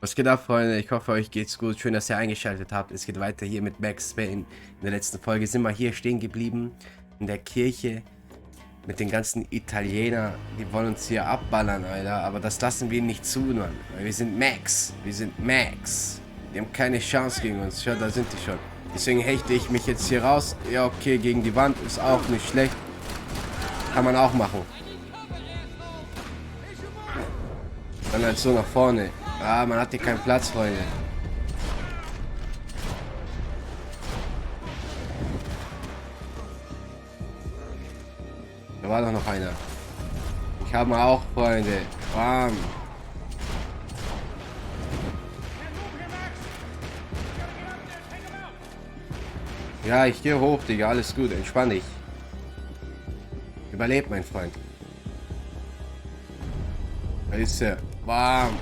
Was geht ab, Freunde? Ich hoffe, euch geht's gut. Schön, dass ihr eingeschaltet habt. Es geht weiter hier mit Max Payne. In der letzten Folge sind wir hier stehen geblieben. In der Kirche. Mit den ganzen Italienern. Die wollen uns hier abballern, Alter. Aber das lassen wir nicht zu, Mann. Weil wir sind Max. Wir sind Max. Die haben keine Chance gegen uns. Schau, da sind die schon. Deswegen hechte ich mich jetzt hier raus. Ja, okay, gegen die Wand ist auch nicht schlecht. Kann man auch machen. Dann halt so nach vorne. Ah, man hat hier keinen Platz, Freunde. Da war doch noch einer. Ich habe mal auch Freunde. Bam. Ja, ich gehe hoch, Digga. Alles gut. Entspann dich. Überlebt, mein Freund. Da ist er. Bam.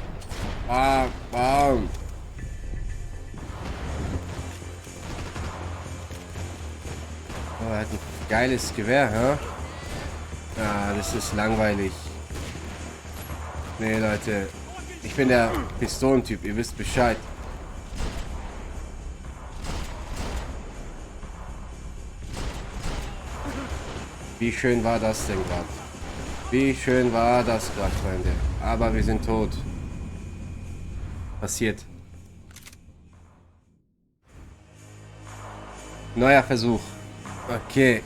Bam. Bam. Oh, er hat ein geiles Gewehr, hä? Ah, das ist langweilig. Nee, Leute. Ich bin der Pistolentyp. Ihr wisst Bescheid. Wie schön war das denn gerade? Wie schön war das gerade, Freunde? Aber wir sind tot. Passiert. Neuer Versuch. Okay.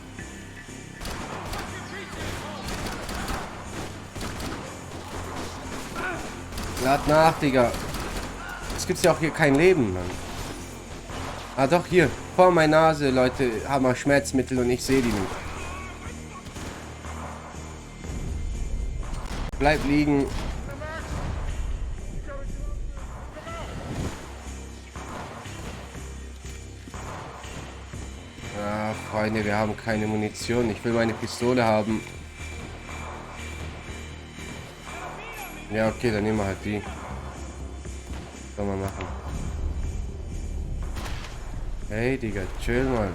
Lad nach, Digga. Es gibt ja auch hier kein Leben, Mann. Ah, doch, hier. Vor meiner Nase, Leute, haben wir Schmerzmittel und ich sehe die nicht. Bleib liegen. Ah, Freunde, wir haben keine Munition. Ich will meine Pistole haben. Ja, okay, dann nehmen wir halt die. Soll man machen. Hey, Digga, chill mal.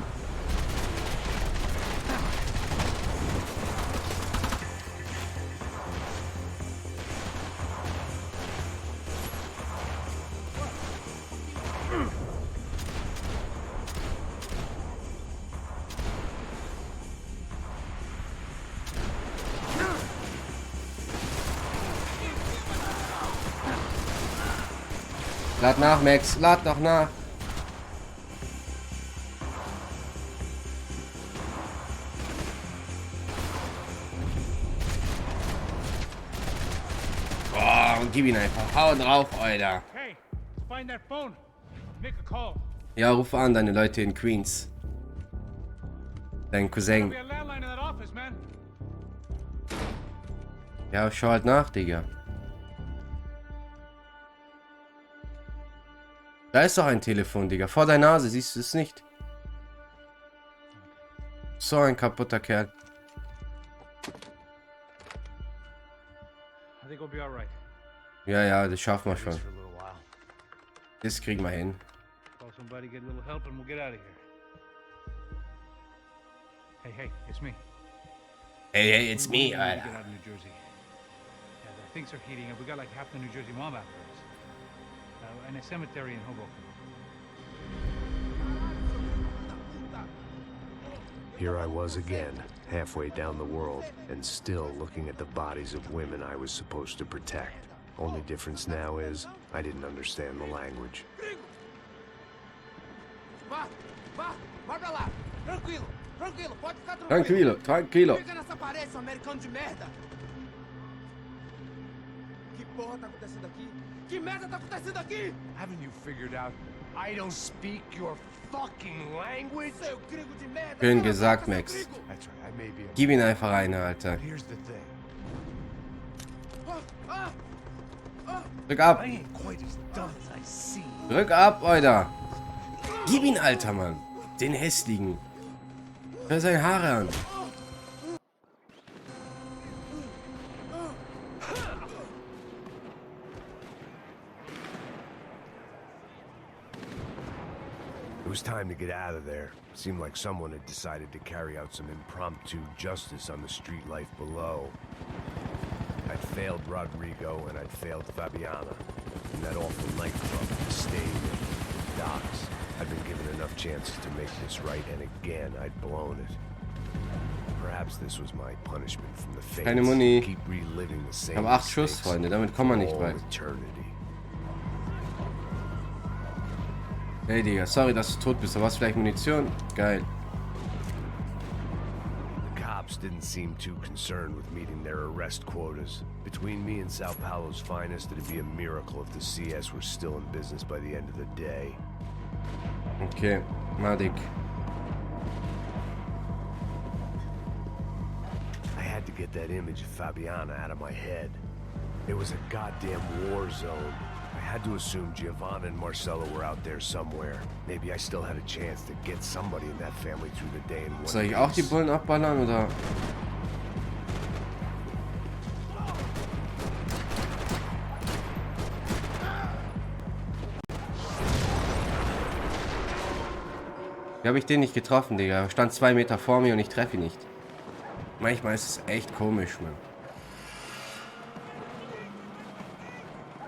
Lad nach, Max. Lad doch nach. Oh, und gib ihn einfach. Hau drauf, Alter. Ja, ruf an, deine Leute in Queens. Dein Cousin. Ja, schau halt nach, Digga. Da ist doch ein Telefon, Digga. Vor deiner Nase, siehst du es nicht? So ein kaputter Kerl. Ja, ja, das schaffen wir schon. Das kriegen wir hin. Hey, it's me. Hey, it's me, Alter. Get out of New Jersey. Yeah, the things are heating up. We got like half the New Jersey mob after us. And a cemetery in Hoboken. Here I was again, halfway down the world, and still looking at the bodies of women I was supposed to protect. Only difference now is, I didn't understand the language. Vai pra lá! Tranquilo! Pode ficar Tranquilo, tranquilo. Fica nessa parede, seu americano de merda! Que porra tá acontecendo aqui? Que merda tá acontecendo aqui? Haven't you figured out I don't speak your fucking language? Seu gringo de merda! Schön gesagt, Max. That's right, I may be a... Gib ihn einfach eine, Alter. Here's the thing. Drück ab. I ain't quite as dumb as I seem. Drück ab, Alter. Gib ihn, Alter, Mann. Den hässlichen. Hör seine Haare an. It was time to get out of there. Seemed like someone had decided to carry out some impromptu justice on the street life below. I'd failed Rodrigo and I'd failed Fabiana. In that awful nightclub, the stain, the docks. I'd been given enough chances to make this right, and again, I'd blown it. Perhaps this was my punishment from the fates. Keine Muni. Keep reliving the Ich same habe 8 Schuss, mistakes Freunde. Damit kommen wir for nicht all weit. eternity. Hey, Digga. Sorry, dass du tot bist. Aber hast vielleicht Munition? Geil. The cops didn't seem too concerned with meeting their arrest quotas. Between me and São Paulo's finest, it'd be a miracle if the CS were still in business by the end of the day. Okay. Madig. I had to get that image of Fabiana out of my head. It was a goddamn war zone. I had to assume Giovanna and Marcelo were out there somewhere. Maybe I still had a chance to get somebody in that family through the day in one Soll ich auch die piece. Bullen abballern, oder? Wie habe ich den nicht getroffen, Digga? Er stand 2 Meter vor mir und ich treffe ihn nicht. Manchmal ist es echt komisch, man.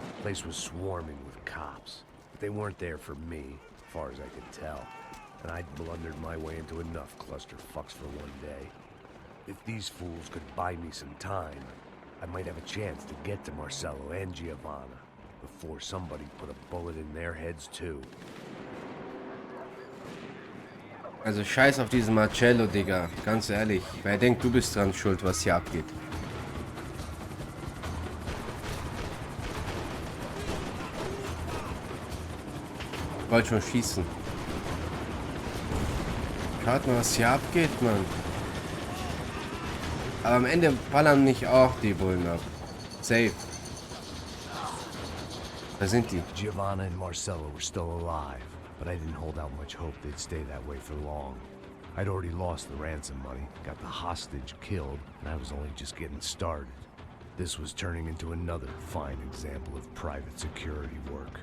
The place was swarming with cops. But they weren't there for me, as far as I could tell. And I'd blundered my way into enough clusterfucks for one day. If these fools could buy me some time, I might have a chance to get to Marcelo and Giovanna before somebody put a bullet in their heads too. Also scheiß auf diesen Marcelo, Digga. Ganz ehrlich. Wer denkt, du bist dran schuld, was hier abgeht? Ich wollte schon schießen. Schaut mal, was hier abgeht, Mann. Aber am Ende ballern mich auch die Bullen ab. Safe. Da sind die. Giovanna and Marcelo were still alive, but I didn't hold out much hope they'd stay that way for long. I'd already lost the ransom money, got the hostage killed, and I was only just getting started. This was turning into another fine example of private security work.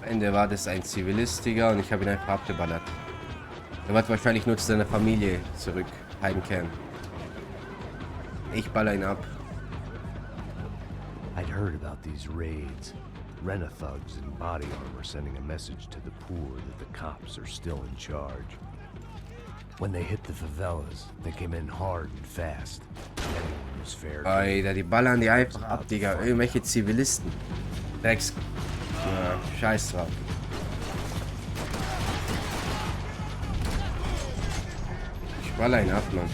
Am Ende war das ein Zivilist, Digga, und ich habe ihn einfach abgeballert. Er wird wahrscheinlich nur zu seiner Familie zurück heimkehren. Ich baller ihn ab. I'd heard about these raids. Rent-a-thugs in body armor sending a message to the poor that the cops are still in charge. When they hit the favelas, they came in hard and fast. Anyone was fair game. Alter, die ballern die einfach ab, Digga. Irgendwelche Zivilisten. Drecks. Ja, scheiß drauf. Ich baller ihn ab, Mann.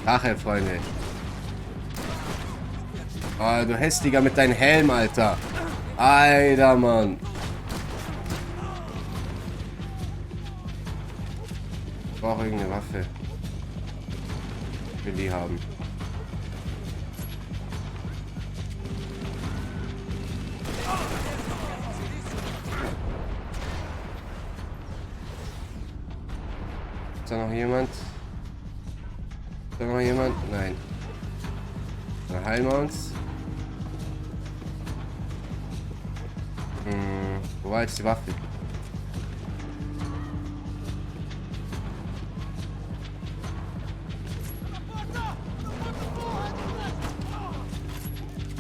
Rache, Freunde. Oh, du hässlicher mit deinem Helm, Alter. Alter, Mann. Ich brauche irgendeine Waffe. Ich will die haben. Ist da noch jemand? Ist da noch jemand? Nein. Dann heilen wir uns. Wo war jetzt die Waffe?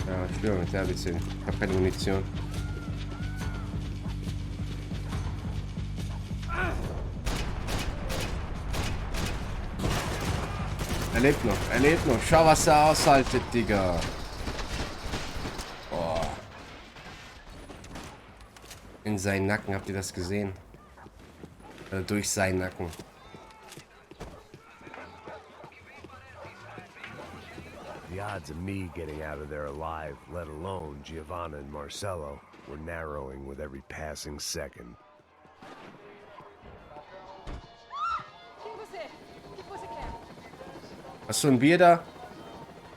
Ja, ich spiele mit der ein bisschen. Ich habe keine Munition. Er lebt noch, er lebt noch. Schau, was er aushaltet, Digga. Oh. In seinen Nacken, habt ihr das gesehen? Durch seinen Nacken. The odds of me getting out of there alive, let alone Giovanna and Marcelo, were narrowing with every passing second. Hast du ein Bier da?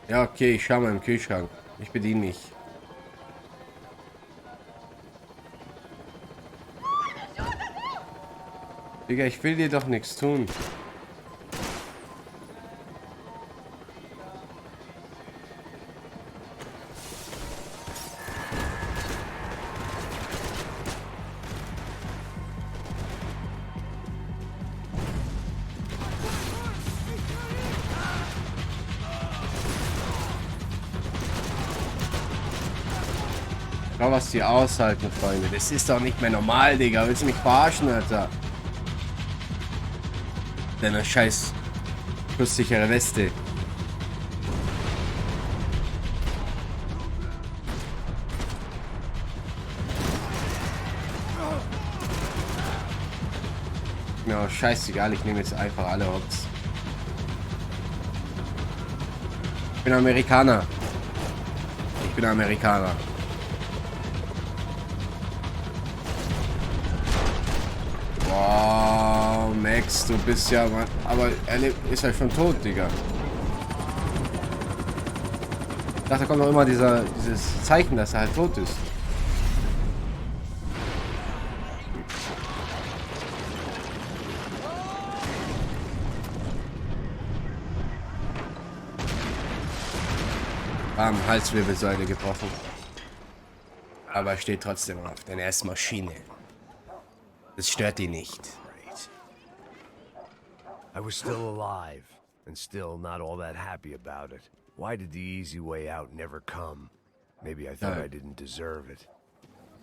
Ja, okay, ich schau mal im Kühlschrank. Ich bediene mich. Digga, ich will dir doch nichts tun. Schau, was die aushalten, Freunde. Das ist doch nicht mehr normal, Digga. Willst du mich verarschen, Alter? Deine scheiß schusssichere Weste. Ja, scheißegal, ich nehme jetzt einfach alle Hops. Ich bin Amerikaner. Ich bin Amerikaner. Wow, Max, du bist ja... Aber er ist ja schon tot, Digga. Ich dachte, da kommt doch immer dieses Zeichen, dass er halt tot ist. Bam, Halswirbelsäule gebrochen. Aber er steht trotzdem auf, denn er ist Maschine. Das stört ihn nicht. I was still alive, and still not all that happy about it. Why did the easy way out never come? Maybe I thought I didn't deserve it.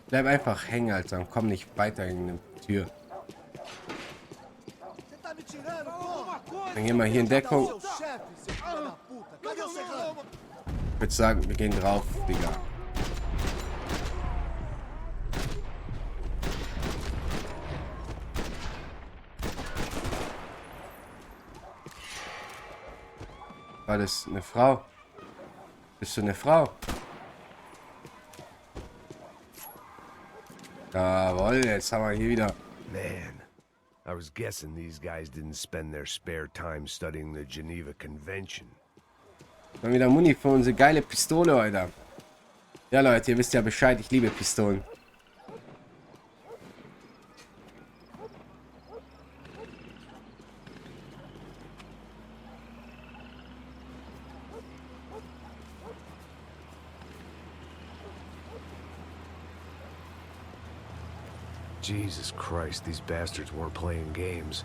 Bleib einfach hängen, Alter, und komm nicht weiter in die Tür. Dann gehen wir hier in Deckung. Ich würde sagen, wir gehen drauf, Digga. War das eine Frau? Bist du eine Frau? Jawohl, jetzt haben wir hier wieder. Man, I was guessing these guys didn't spend their spare time studying the Geneva Convention. Dann wieder Muni für unsere geile Pistole, Alter. Ja, Leute, ihr wisst ja Bescheid, ich liebe Pistolen. Jesus Christ, these bastards weren't playing games.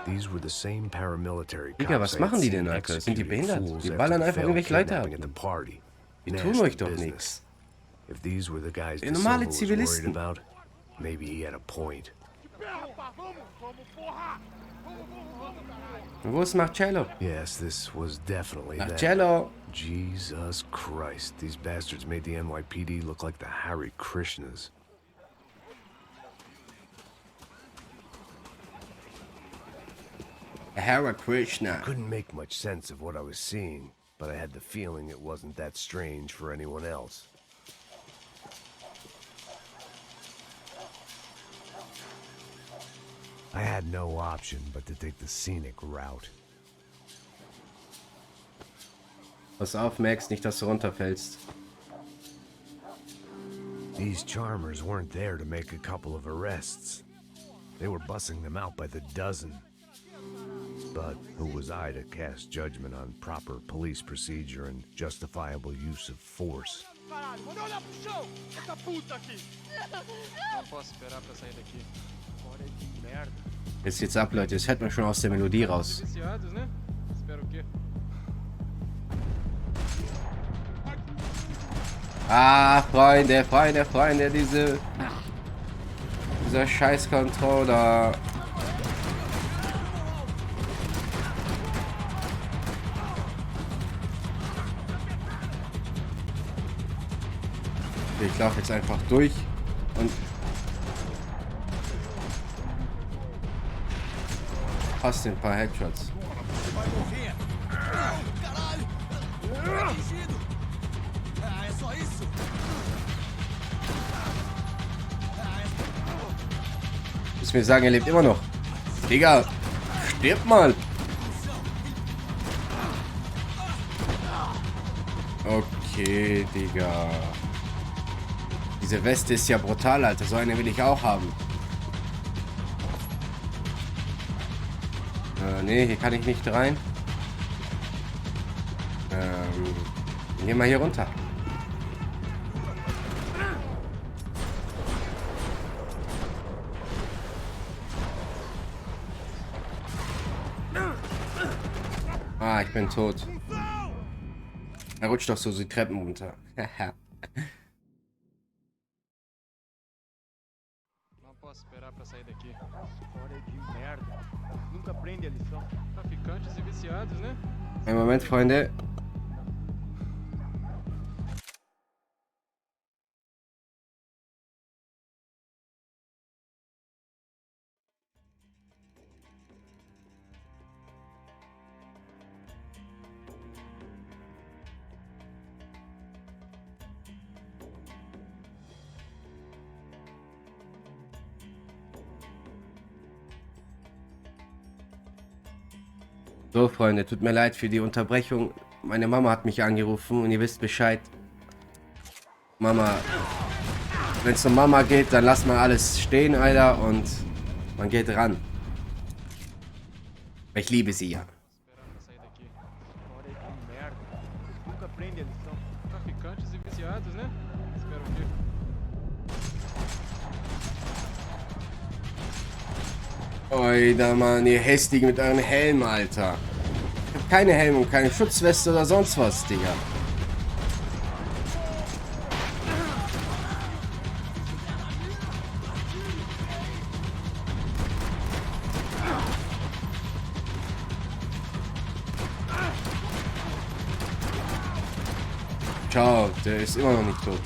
These were the same paramilitary cops. Digga, was machen die denn, Alter? Sind die behindert? Die ballern einfach irgendwelche Leute ab. Die tun euch doch nichts. Die normale Zivilisten. Maybe he had a point. Und wo ist Marcelo? Yes, this was definitely that. Marcelo! Jesus Christ, these bastards made the NYPD look like the Hare Krishnas. Hare Krishna. Couldn't make much sense of what I was seeing, but I had the feeling it wasn't that strange for anyone else. I had no option but to take the scenic route. Pass auf, Max, nicht, dass du runterfällst. These charmers weren't there to make a couple of arrests. They were bussing them out by the dozen. But who was I to cast judgment on proper police procedure and justifiable use of force? Jetzt geht's ab, Leute. Das hört man schon aus der Melodie raus. Ah, Freunde, dieser scheiß Controller. Ich laufe jetzt einfach durch und passt ein paar Headshots. Muss mir sagen, er lebt immer noch. Digga, stirb mal. Okay, Digga. Diese Weste ist ja brutal, Alter. So eine will ich auch haben. Nee, hier kann ich nicht rein. Gehen wir hier runter. Ah, ich bin tot. Er rutscht doch so die Treppen runter. Não posso esperar pra sair daqui. História de merda. Nunca aprende a lição. Traficantes e viciados, né? Einen Moment, Freunde. So, Freunde, tut mir leid für die Unterbrechung. Meine Mama hat mich angerufen und ihr wisst Bescheid. Mama, wenn es um Mama geht, dann lasst man alles stehen, Alter, und man geht ran. Ich liebe sie ja. Esperar pra sair daqui. História de merda. Nunca aprende a lição. Traficantes e viciados, né? Espero que. Alter, Mann, ihr Hässlichen mit euren Helmen, Alter. Ich hab keine Helme und keine Schutzweste oder sonst was, Digga. Ciao, der ist immer noch nicht tot.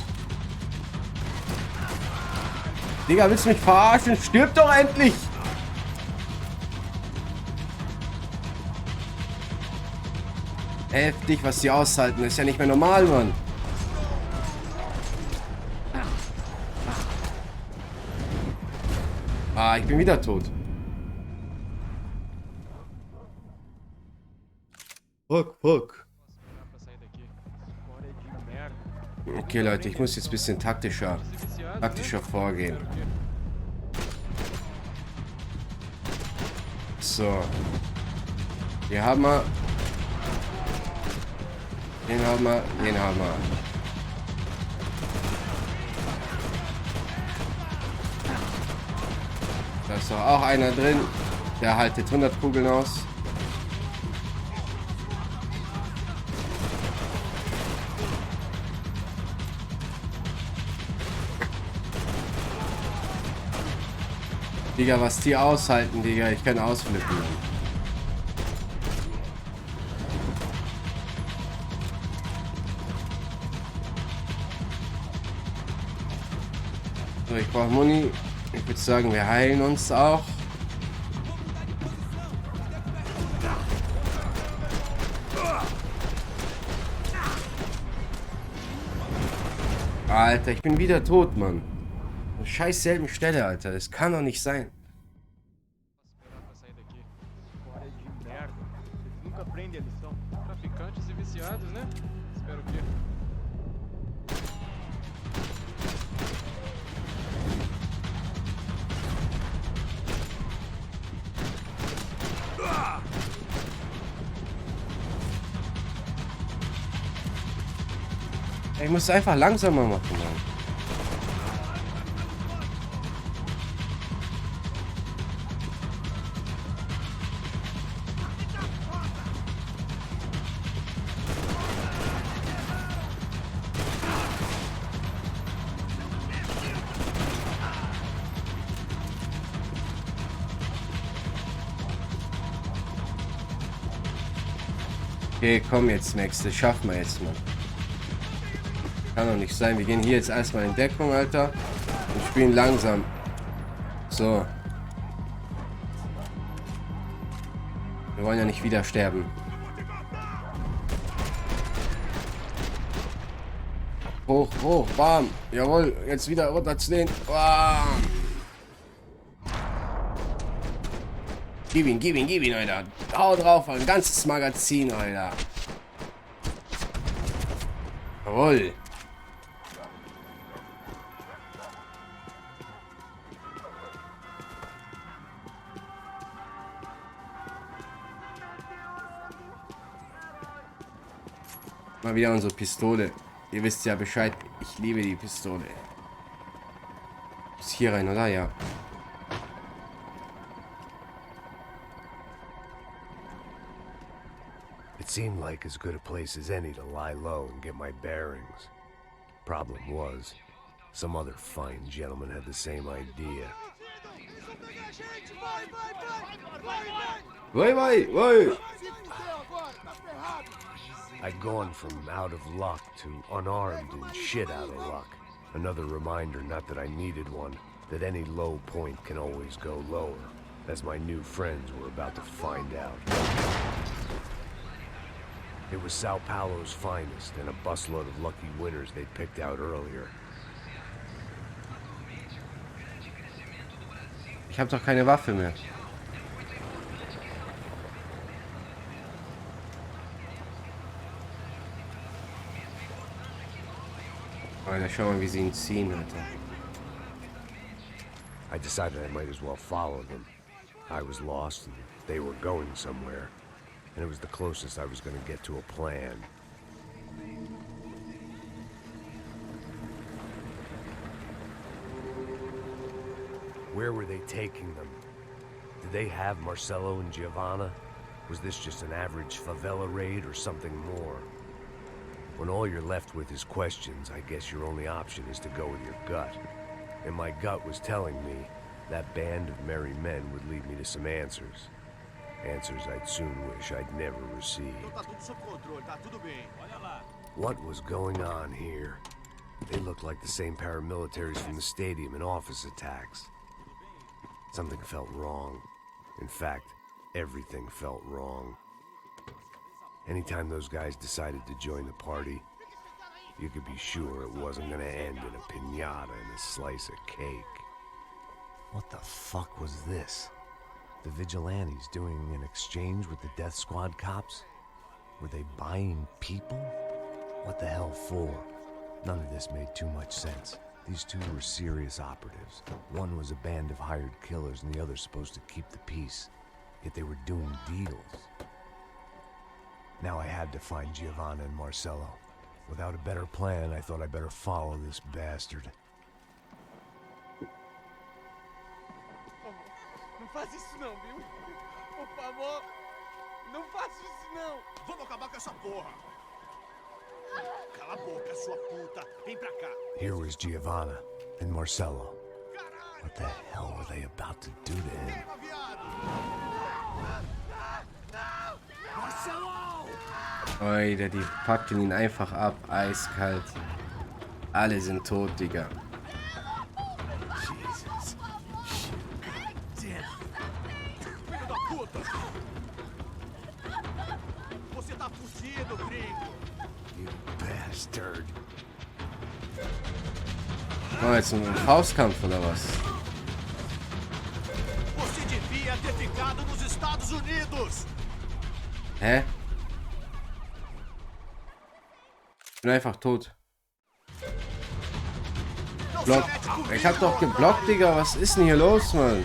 Digga, willst du mich verarschen? Stirb doch endlich! Heftig, was die aushalten. Das ist ja nicht mehr normal, Mann. Ah, ich bin wieder tot. Fuck. Esperar pra sair daqui. História de merda. Okay, Leute, ich muss jetzt ein bisschen taktischer vorgehen. So. Hier haben wir. Den haben wir. Den haben wir. Da ist doch auch einer drin. Der haltet 100 Kugeln aus. Digga, was die aushalten, Digga. Ich kann ausflippen. So, ich brauche Muni. Ich würde sagen, wir heilen uns auch. Alter, ich bin wieder tot, Mann. Scheiß selben Stelle, Alter. Das kann doch nicht sein. Esperar pra sair daqui. História de merda. Nunca aprende a lição. Traficantes e viciados, né? Espero que. Ich muss es einfach langsamer machen, Mann. Okay, komm jetzt, Max. Das schaffen wir jetzt, Mann. Kann doch nicht sein. Wir gehen hier jetzt erstmal in Deckung, Alter. Und spielen langsam. So. Wir wollen ja nicht wieder sterben. Hoch, hoch, bam. Jawohl, jetzt wieder runterziehen. Bam. Gib ihn, Alter. Hau drauf, ein ganzes Magazin, Alter. Jawohl. Mal wieder unsere Pistole. Ihr wisst ja Bescheid. Ich liebe die Pistole. Ist hier rein, oder? Ja. It seemed like as good a place as any to lie low and get my bearings. Problem was, some other fine gentleman had the same idea. Vai! I'd gone from out of luck to unarmed and shit out of luck. Another reminder, not that I needed one, that any low point can always go lower, as my new friends were about to find out. It was São Paulo's finest and a busload of lucky winners they'd picked out earlier. Ich habe doch keine Waffe mehr. Alter, schau mal, wie sie ihn ziehen, Alter. I decided I might as well follow them. I was lost and they were going somewhere, and it was the closest I was going to get to a plan. Where were they taking them? Did they have Marcelo and Giovanna? Was this just an average favela raid or something more? When all you're left with is questions, I guess your only option is to go with your gut. And my gut was telling me that band of merry men would lead me to some answers. Answers I'd soon wish I'd never received. What was going on here? They looked like the same paramilitaries from the stadium in office attacks. Something felt wrong. In fact, everything felt wrong. Anytime those guys decided to join the party, you could be sure it wasn't gonna end in a piñata and a slice of cake. What the fuck was this? The vigilantes doing an exchange with the death squad cops? Were they buying people? What the hell for? None of this made too much sense. These two were serious operatives. One was a band of hired killers and the other supposed to keep the peace. Yet they were doing deals. Now I had to find Giovanna and Marcelo. Without a better plan, I thought I better follow this bastard. Não faz isso não, viu? Por favor, não faça isso não. Vamos acabar com essa porra. Cala a boca, sua puta. Vem pra cá. Here was Giovanna and Marcelo. What the hell were they about to do to him? Alter, die packen ihn einfach ab, eiskalt. Alle sind tot, Digga. Jesus. Damn. Filho da puta. Você tá fudido, gringo. You bastard. Oh, jetzt ein Faustkampf oder was? Você devia ter ficado nos Estados Unidos. Hä? Ich bin einfach tot. Block. Ich hab doch geblockt, Digga. Was ist denn hier los, Mann?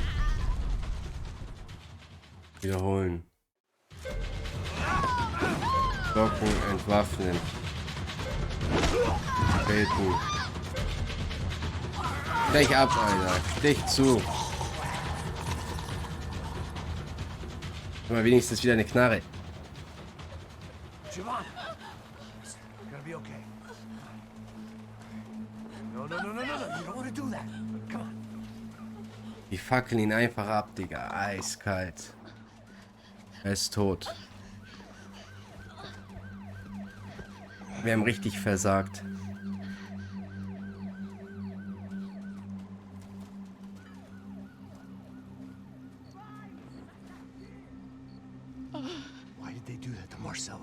Wiederholen. Blocken, entwaffnen. Treten. Stech ab, Alter. Stech zu. Mal wenigstens wieder eine Knarre. Giovanna! It's gonna be okay. No. You don't want to do that. Come on. Die fackeln ihn einfach ab, Digga. Eiskalt. Er ist tot. Wir haben richtig versagt. Why did they do that to Marcelo?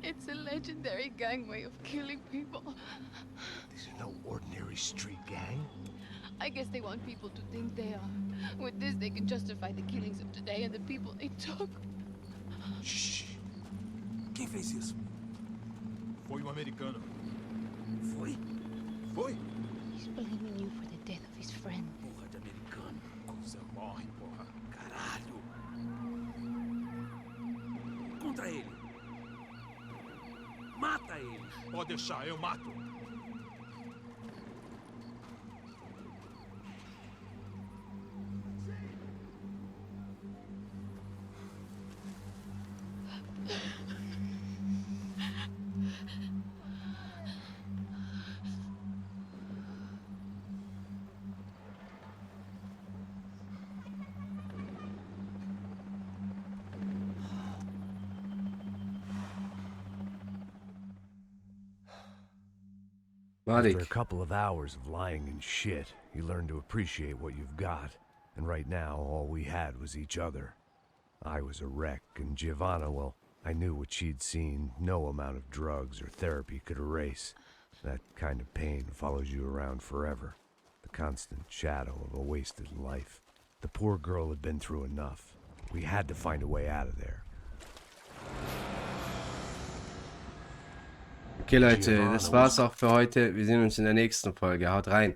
It's a legendary gang way of killing people. These are no ordinary street gang. I guess they want people to think they are. With this, they can justify the killings of today and the people they took. Shh. Quem fez isso? Foi americano. Foi? Foi? He's blaming you for the death of his friend. Porra de americano. Você morre, porra. Caralho. Contra ele. Mata ele. Pode deixar, eu mato. After a Madig. couple of hours of lying in shit, you learn to appreciate what you've got. And right now, all we had was each other. I was a wreck, and Giovanna, well, I knew what she'd seen no amount of drugs or therapy could erase. That kind of pain follows you around forever. The constant shadow of a wasted life. The poor girl had been through enough. We had to find a way out of there. Okay, Leute, das war's auch für heute. Wir sehen uns in der nächsten Folge. Haut rein.